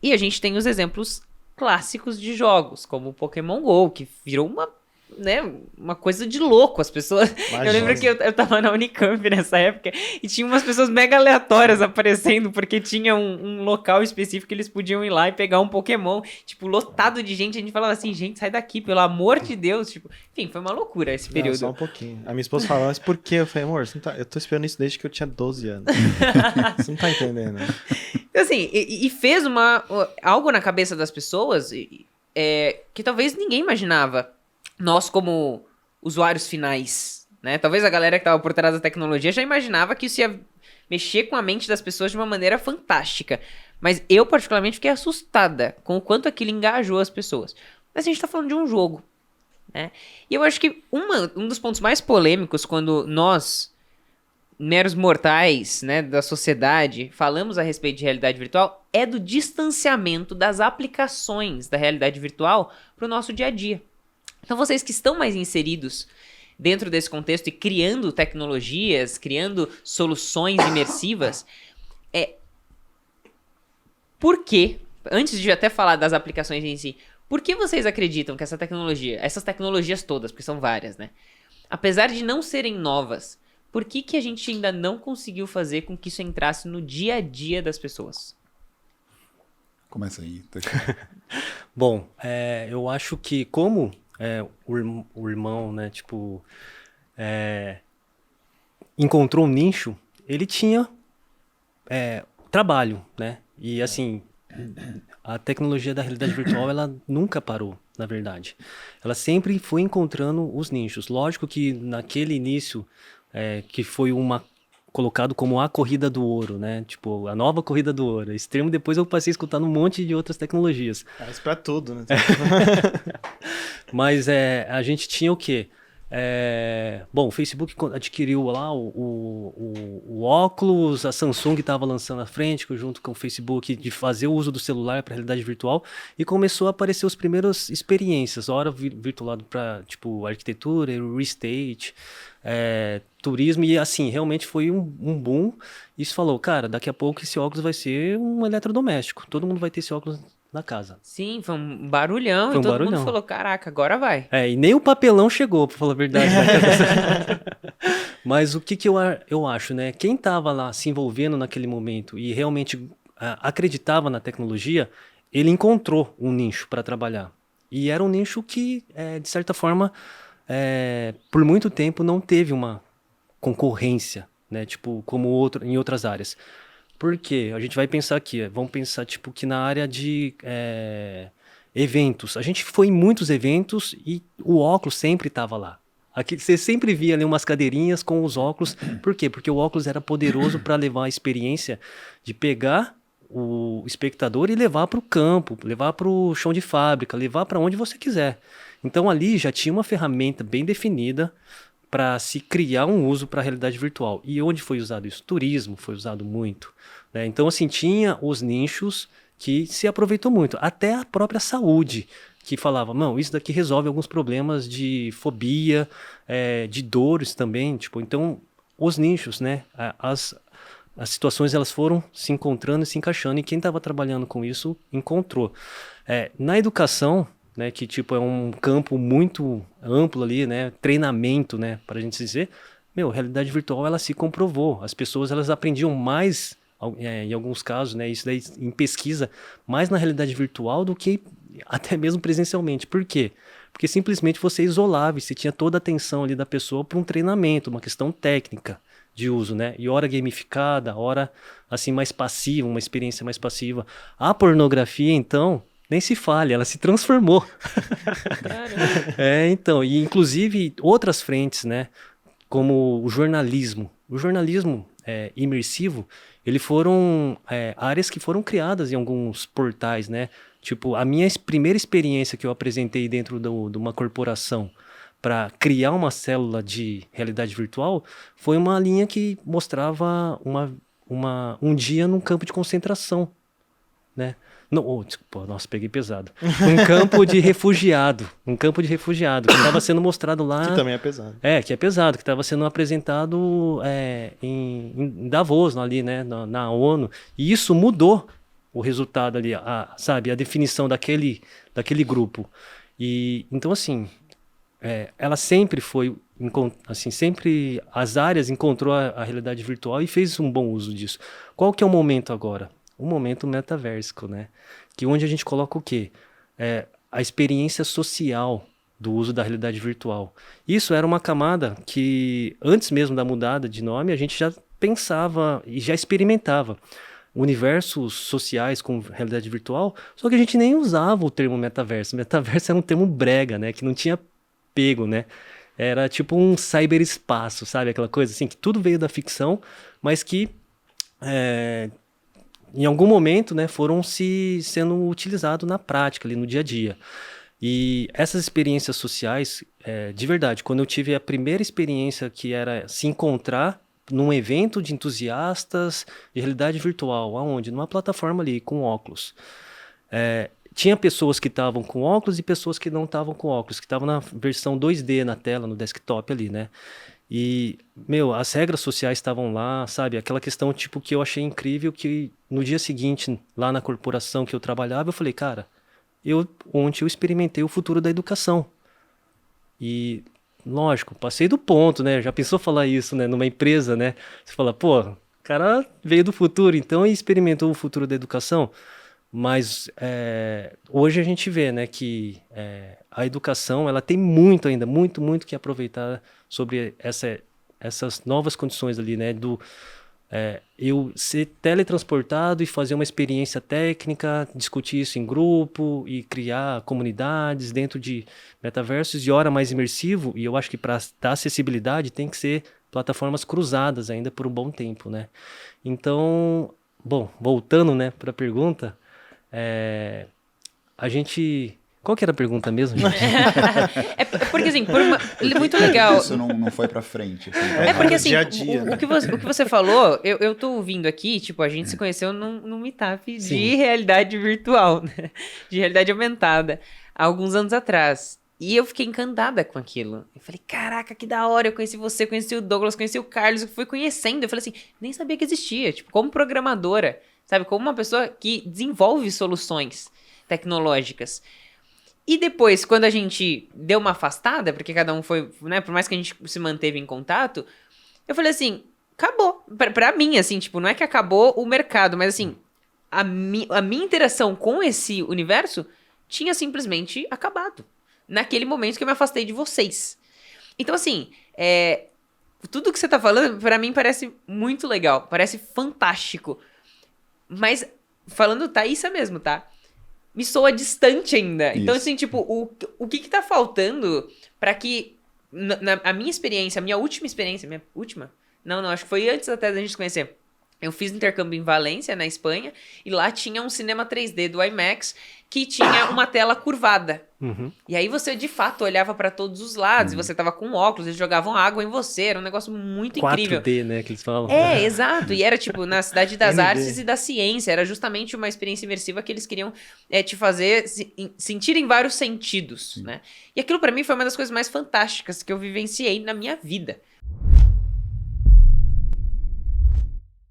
E a gente tem os exemplos clássicos de jogos, como o Pokémon GO, que virou uma coisa de louco. As pessoas. Eu lembro que eu tava na Unicamp nessa época e tinha umas pessoas mega aleatórias aparecendo, porque tinha um local específico que eles podiam ir lá e pegar um Pokémon, tipo, lotado de gente. A gente falava assim, gente, sai daqui, pelo amor de Deus. Tipo, enfim, foi uma loucura esse período. Não, só um pouquinho. A minha esposa falava, mas por quê? Eu falei, amor, você não tá... eu tô esperando isso desde que eu tinha 12 anos. Você não tá entendendo. Assim, e fez algo na cabeça das pessoas que talvez ninguém imaginava. Nós, como usuários finais, né? Talvez a galera que tava por trás da tecnologia já imaginava que isso ia mexer com a mente das pessoas de uma maneira fantástica. Mas eu, particularmente, fiquei assustada com o quanto aquilo engajou as pessoas. Mas a gente tá falando de um jogo, né? E eu acho que um dos pontos mais polêmicos quando nós, meros mortais, né, da sociedade, falamos a respeito de realidade virtual, é do distanciamento das aplicações da realidade virtual para o nosso dia a dia. Então, vocês que estão mais inseridos dentro desse contexto e criando tecnologias, criando soluções imersivas, por quê? Antes de até falar das aplicações em si, por que vocês acreditam que essas tecnologias todas, porque são várias, né? Apesar de não serem novas, por que a gente ainda não conseguiu fazer com que isso entrasse no dia a dia das pessoas? Começa aí. Bom, eu acho que como o irmão, né, tipo, encontrou um nicho, ele tinha trabalho, né? E assim, a tecnologia da realidade virtual, ela nunca parou, na verdade. Ela sempre foi encontrando os nichos. Lógico que naquele início, que foi colocado como a corrida do ouro, né? Tipo, a nova corrida do ouro. Esse termo depois eu passei a escutar num monte de outras tecnologias. Isso pra tudo, né? Mas a gente tinha o quê? Bom, o Facebook adquiriu lá o óculos, a Samsung estava lançando à frente, junto com o Facebook, de fazer o uso do celular para realidade virtual, e começou a aparecer as primeiras experiências, ora virtualizado para tipo arquitetura, real estate, turismo, e assim, realmente foi um boom. Isso falou, cara, daqui a pouco esse óculos vai ser um eletrodoméstico, todo mundo vai ter esse óculos na casa. Sim, foi um barulhão e todo mundo falou, caraca, agora vai. E nem o papelão chegou, pra falar a verdade. Mas o que eu acho, né? Quem tava lá se envolvendo naquele momento e realmente acreditava na tecnologia, ele encontrou um nicho para trabalhar. E era um nicho que, de certa forma, por muito tempo não teve uma concorrência, né? Tipo, como em outras áreas. Por quê? A gente vai pensar aqui, vamos pensar tipo que na área de eventos. A gente foi em muitos eventos e o óculos sempre estava lá. Aqui, você sempre via ali umas cadeirinhas com os óculos. Por quê? Porque o óculos era poderoso para levar a experiência de pegar o espectador e levar para o campo, levar para o chão de fábrica, levar para onde você quiser. Então ali já tinha uma ferramenta bem definida para se criar um uso para a realidade virtual. E onde foi usado isso? Turismo foi usado muito, né? Então, assim, tinha os nichos que se aproveitou muito. Até a própria saúde, que falava, não, isso daqui resolve alguns problemas de fobia, de dores também. Tipo, então, os nichos, né? As situações, elas foram se encontrando e se encaixando. E quem estava trabalhando com isso, encontrou. Na educação, né, que tipo é um campo muito amplo ali, né, treinamento, né, para a gente dizer, realidade virtual ela se comprovou, as pessoas elas aprendiam mais, em alguns casos, né, isso daí em pesquisa, mais na realidade virtual do que até mesmo presencialmente. Por quê? Porque simplesmente você isolava e você tinha toda a atenção ali da pessoa para um treinamento, uma questão técnica de uso, né, e hora gamificada, hora assim mais passiva, uma experiência mais passiva. A pornografia, então, nem se fale, ela se transformou. Então, e inclusive outras frentes, né, como o jornalismo. O jornalismo imersivo, ele foram áreas que foram criadas em alguns portais, né? Tipo, a minha primeira experiência que eu apresentei dentro de uma corporação para criar uma célula de realidade virtual foi uma linha que mostrava um dia num campo de concentração, né? Não, desculpa, nossa, peguei pesado. Um campo de refugiado que estava sendo mostrado lá. Que também é pesado. Que é pesado, que estava sendo apresentado em Davos, ali, né, na ONU. E isso mudou o resultado ali, sabe, a definição daquele grupo. E então assim, ela sempre foi, assim, sempre as áreas encontrou a realidade virtual e fez um bom uso disso. Qual que é o momento agora? O momento metaversico, né? Que onde a gente coloca o quê? A experiência social do uso da realidade virtual. Isso era uma camada que, antes mesmo da mudada de nome, a gente já pensava e já experimentava universos sociais com realidade virtual, só que a gente nem usava o termo metaverso. Metaverso era um termo brega, né? Que não tinha pego, né? Era tipo um cyberespaço, sabe? Aquela coisa assim, que tudo veio da ficção, mas que em algum momento, né, foram sendo utilizados na prática, ali no dia a dia. E essas experiências sociais, de verdade, quando eu tive a primeira experiência que era se encontrar num evento de entusiastas de realidade virtual, aonde? Numa plataforma ali, com óculos. Tinha pessoas que estavam com óculos e pessoas que não estavam com óculos, que estavam na versão 2D na tela, no desktop ali, né? E, as regras sociais estavam lá, sabe? Aquela questão, tipo, que eu achei incrível, que no dia seguinte, lá na corporação que eu trabalhava, eu falei, cara, ontem eu experimentei o futuro da educação. E, lógico, passei do ponto, né? Já pensou falar isso, né? Numa empresa, né? Você fala, pô, o cara veio do futuro, então, e experimentou o futuro da educação. Mas hoje a gente vê, né, que a educação ela tem muito ainda, muito que aproveitar sobre essas novas condições ali, né, eu ser teletransportado e fazer uma experiência técnica, discutir isso em grupo e criar comunidades dentro de metaversos e hora mais imersivo. E eu acho que para dar acessibilidade tem que ser plataformas cruzadas ainda por um bom tempo, né? Então, bom, voltando, né, para a pergunta, a gente... Qual que era a pergunta mesmo, gente? Porque assim, muito legal. Isso não foi pra frente. Assim, Porque assim, dia a dia, né? o que você falou, eu tô ouvindo aqui, tipo, a gente se conheceu num meetup de realidade virtual, né? De realidade aumentada, há alguns anos atrás. E eu fiquei encantada com aquilo. Eu falei, caraca, que da hora, eu conheci você, conheci o Douglas, conheci o Carlos, eu fui conhecendo. Eu falei assim, nem sabia que existia, tipo, como programadora, sabe? Como uma pessoa que desenvolve soluções tecnológicas. E depois, quando a gente deu uma afastada, porque cada um foi, né, por mais que a gente se manteve em contato, eu falei assim, acabou. Pra mim, assim, tipo, não é que acabou o mercado, mas assim, a minha interação com esse universo tinha simplesmente acabado. Naquele momento que eu me afastei de vocês. Então, assim, tudo que você tá falando, pra mim, parece muito legal, parece fantástico. Mas, falando Thaísa mesmo, tá? Me soa distante ainda. Isso. Então, assim, tipo, o que tá faltando pra que a minha experiência, a minha última experiência, minha última? Não, acho que foi antes até da gente se conhecer. Eu fiz intercâmbio em Valência, na Espanha, e lá tinha um cinema 3D do IMAX que tinha uma tela curvada. Uhum. E aí você, de fato, olhava pra todos os lados, e você tava com óculos, eles jogavam água em você, era um negócio muito 4D, incrível. né, que eles falam. Exato. E era, tipo, na Cidade das 3D. Artes e da Ciência. Era justamente uma experiência imersiva que eles queriam te fazer sentir em vários sentidos, né? E aquilo pra mim foi uma das coisas mais fantásticas que eu vivenciei na minha vida.